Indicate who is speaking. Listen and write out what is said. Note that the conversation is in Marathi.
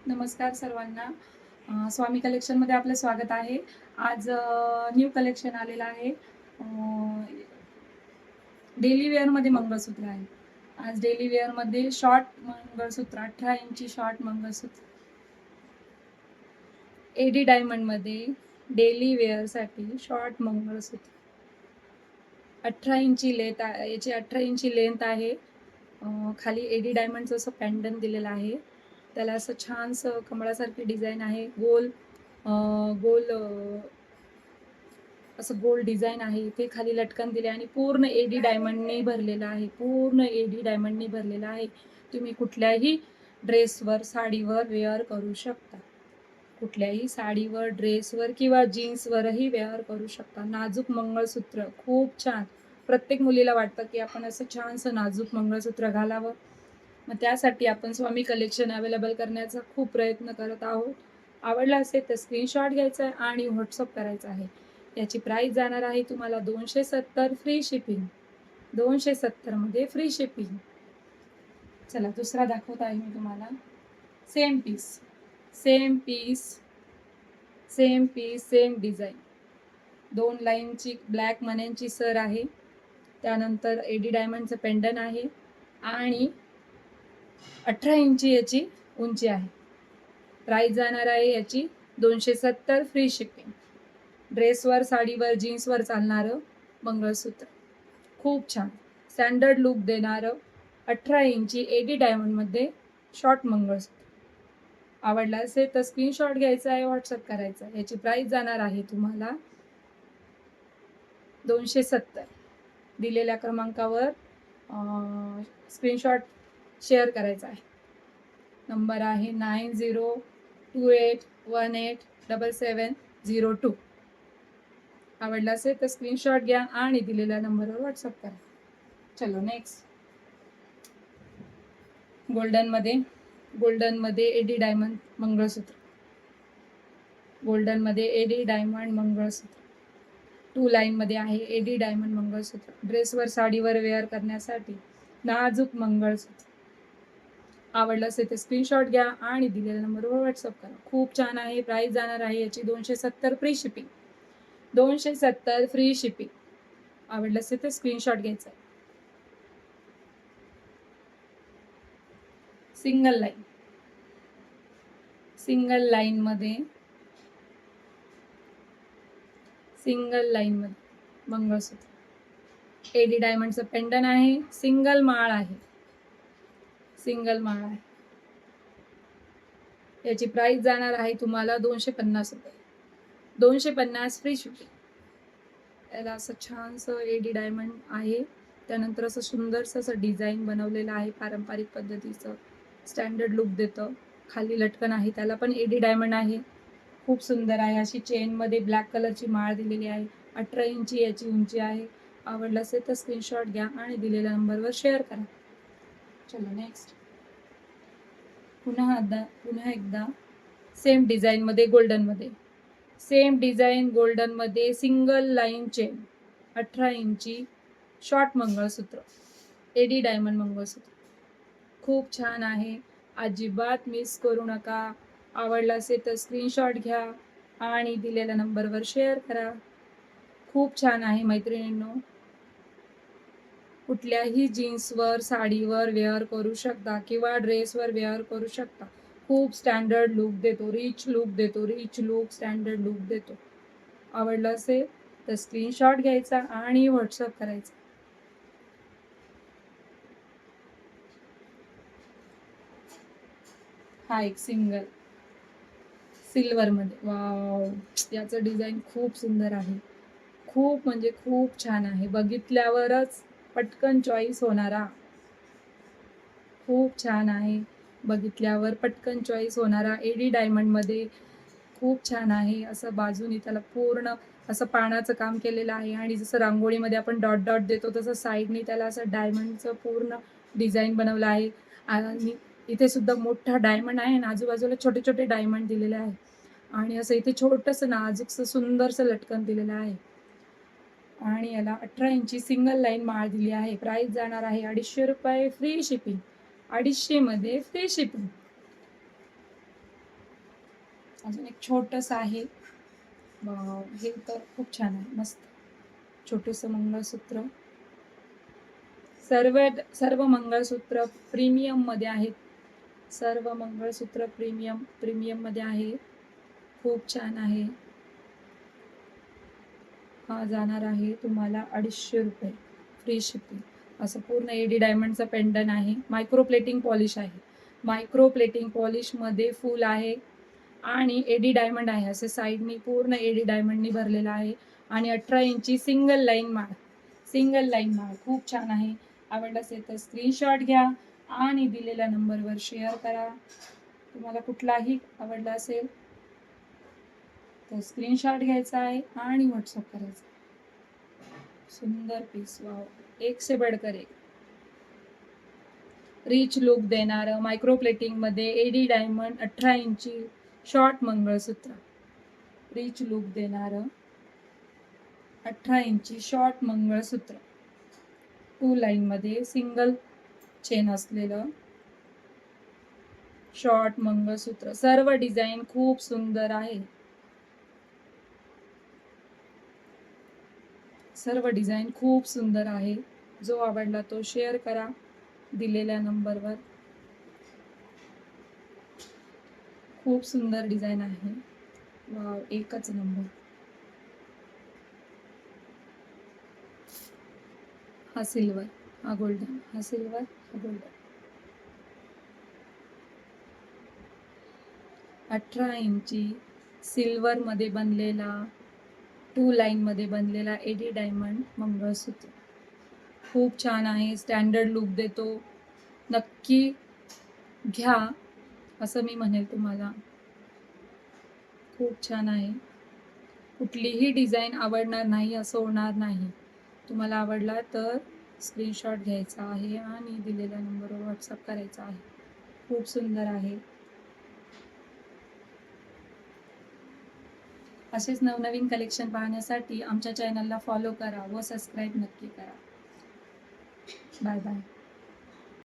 Speaker 1: नमस्कार सर्वांना. स्वामी कलेक्शनमध्ये आपलं स्वागत आहे. आज न्यू कलेक्शन आलेलं आहे. डेली वेअरमध्ये मंगळसूत्र आहे. आज डेली वेअरमध्ये शॉर्ट मंगळसूत्र 18 इंची शॉर्ट मंगळसूत्र एडी डायमंडमध्ये डेली वेअरसाठी शॉर्ट मंगळसूत्र 18 इंची लेंथ याची 18 इंची लेंथ आहे. खाली एडी डायमंडचं असं पॅन्डन दिलेलं आहे. त्याला असं छानसं कमळासारखी डिझाईन आहे. गोल गोल असं गोल डिझाईन आहे. इथे खाली लटकन दिले आणि पूर्ण एडी डायमंडने भरलेलं आहे. पूर्ण एडी डायमंडने भरलेलं आहे. तुम्ही कुठल्याही ड्रेसवर, साडीवर वेअर करू शकता. कुठल्याही साडीवर, ड्रेसवर किंवा जीन्सवरही वेअर करू शकता. नाजूक मंगळसूत्र खूप छान. प्रत्येक मुलीला वाटतं की आपण असं छानसं नाजूक मंगळसूत्र घालावं. मग त्यासाठी आपण स्वामी कलेक्शन अवेलेबल करण्याचा खूप प्रयत्न करत आहोत. आवडला असेल तर स्क्रीनशॉट घ्यायचा आहे आणि व्हॉट्सअप करायचा आहे. याची प्राईस जाणार आहे तुम्हाला 270 फ्री शिपिंग. 270 मध्ये फ्री शिपिंग. चला दुसरा दाखवत आहे मी तुम्हाला. Same piece same piece same piece same design. 2 लाईनची ब्लॅक मण्यांची सर आहे. त्यानंतर एडी डायमंडचं पेंडन आहे आणि 18 इंची याची उंची आहे. प्राईस जाणार आहे याची 270 फ्री शिपिंग. ड्रेसवर, साडीवर, जीन्सवर चालणारं मंगळसूत्र खूप छान स्टँडर्ड लुक देणारं 18 इंची एडी डायमंडमध्ये शॉर्ट मंगळसूत्र. आवडला असेल तर स्क्रीनशॉट घ्यायचा आहे, व्हॉट्सअप करायचा. याची प्राईस जाणार आहे तुम्हाला 270. दिलेल्या क्रमांकावर स्क्रीनशॉट शेअर करायचा आहे. नंबर आहे 9028187702. आवडला असेल तर स्क्रीनशॉट घ्या आणि दिलेल्या नंबरवर व्हॉट्सअप करा. चलो नेक्स्ट. गोल्डनमध्ये एडी डायमंड मंगळसूत्र. गोल्डनमध्ये एडी डायमंड मंगळसूत्र 2 लाईनमध्ये आहे. एडी डायमंड मंगळसूत्र ड्रेसवर, साडीवर वेअर करण्यासाठी नाजूक मंगळसूत्र. आवडलं असेल तर स्क्रीनशॉट घ्या आणि दिलेल्या नंबरवर व्हॉट्सअप करा. खूप छान आहे. प्राईस जाणार आहे याची 270 फ्री शिपिंग. 270 free shipping. आवडलं असेल तर स्क्रीनशॉट घ्यायचा. सिंगल लाईनमध्ये मंगळसूत्र एडी डायमंडचं पेंडन आहे. सिंगल माळ आहे. याची प्राइस जाणार आहे तुम्हाला 250 रुपये. 250 फ्री शिपिंग. याला असं छानसं एडी डायमंड आहे. त्यानंतर असं सुंदरसं असं डिझाईन बनवलेलं आहे. पारंपरिक पद्धतीचं स्टँडर्ड लुक देतं. खाली लटकन आहे, त्याला पण एडी डायमंड आहे. खूप सुंदर आहे. अशी चेनमध्ये ब्लॅक कलरची माळ दिलेली आहे. 18 इंची याची उंची आहे. आवडलं असेल तर स्क्रीनशॉट घ्या आणि दिलेल्या नंबरवर शेअर करा. चलो नेक्स्ट. पुन्हा एकदा सेम डिझाईनमध्ये गोल्डनमध्ये सिंगल लाईन चेन 18 इंची शॉर्ट मंगळसूत्र एडी डायमंड मंगळसूत्र खूप छान आहे. अजिबात मिस करू नका. आवडला असेल तर स्क्रीनशॉट घ्या आणि दिलेल्या नंबरवर शेअर करा. खूप छान आहे मैत्रिणींनो. कुठल्याही जीन्सवर, साडीवर वेअर करू शकता किंवा ड्रेसवर वेअर करू शकता. खूप स्टँडर्ड लुक देतो, रिच लुक स्टँडर्ड लुक देतो. आवडलं असेल तर स्क्रीनशॉट घ्यायचा आणि व्हॉट्सअप करायचा. हा एक सिल्वरमध्ये. वाव, याचं डिझाईन खूप सुंदर आहे. खूप म्हणजे खूप छान आहे. बघितल्यावरच पटकन चॉईस होणारा. खूप छान आहे. बघितल्यावर पटकन चॉईस होणारा एडी डायमंडमध्ये खूप छान आहे. असं बाजूनी त्याला पूर्ण असं पानाचं काम केलेलं आहे आणि जसं रांगोळीमध्ये आपण डॉट डॉट देतो तसं साईडनी त्याला असं डायमंडचं पूर्ण डिझाईन बनवलं आहे. आणि इथे सुद्धा मोठा डायमंड आहे आणि आजूबाजूला छोटे छोटे डायमंड दिलेले आहे आणि असं इथे छोटंसं नाजूकसं सुंदरसं लटकन दिलेलं आहे. आणि याला 18 इंची सिंगल लाईन माळ दिली आहे. प्राइस जाणार आहे 250 रुपये फ्री शिपिंग. 250 मध्ये फ्री शिपिंग. अजून एक छोटस आहे. वाव, हे तर खूप छान आहे, मस्त छोटस मंगळसूत्र. सर्व सर्व मंगळसूत्र प्रीमियम मध्ये आहेत. सर्व मंगळसूत्र प्रीमियम मध्ये आहे. खूप छान आहे. हा जाणार आहे तुम्हाला 250 रुपये, फ्री शिपिंग. असं पूर्ण एडी डायमंडचं पेंडन आहे. मायक्रो प्लेटिंग पॉलिश आहे. मायक्रो प्लेटिंग पॉलिश मध्ये फुल आहे आणि एडी डायमंड आहे. असे साईडनी पूर्ण एडी डायमंडनी भरलेला आहे आणि 18 इंची सिंगल लाईन माळ खूप छान आहे. आवडलं असेल तर स्क्रीनशॉट घ्या आणि दिलेल्या नंबरवर शेअर करा. तुम्हाला कुठलाही आवडला असेल तर स्क्रीनशॉट घ्यायचा आहे आणि व्हॉट्सअप करायचा. सुंदर पीस, वाव, एक से बढ़कर एक. रिच लुक देणारं मायक्रो प्लेटिंग मध्ये एडी डायमंड 18 इंची शॉर्ट मंगळसूत्र. रिच लुक देणारं 18 इंची शॉर्ट मंगळसूत्र, 2 लाईन मध्ये सिंगल चेन असलेलं शॉर्ट मंगळसूत्र. सर्व डिझाईन खूप सुंदर आहे. सर्व डिझाईन खूप सुंदर आहे. जो आवडला तो शेअर करा दिलेल्या नंबरवर. खूप सुंदर डिझाईन आहे. वाव, एकच नंबर. हा सिल्वर, हा गोल्डन, हा सिल्वर, हा गोल्डन. 18 इंची सिल्वर मध्ये बनलेला 2 लाईन मध्ये बनलेला एडी डायमंड मंगळसूत्र. खूप छान आहे. स्टँडर्ड लुक देतो. नक्की घ्या असं मी म्हणेल तुम्हाला. खूप छान आहे. कुठलीही डिझाईन आवडणार नाही असं होणार नाही. तुम्हाला आवडला तर स्क्रीनशॉट घ्यायचा आहे आणि दिलेल्या नंबरवर व्हॉट्सअप करायचा आहे. खूप सुंदर आहे. असेच नवनवीन कलेक्शन पाहण्यासाठी आमच्या चॅनलला फॉलो करा व सबस्क्राईब नक्की करा. Bye bye.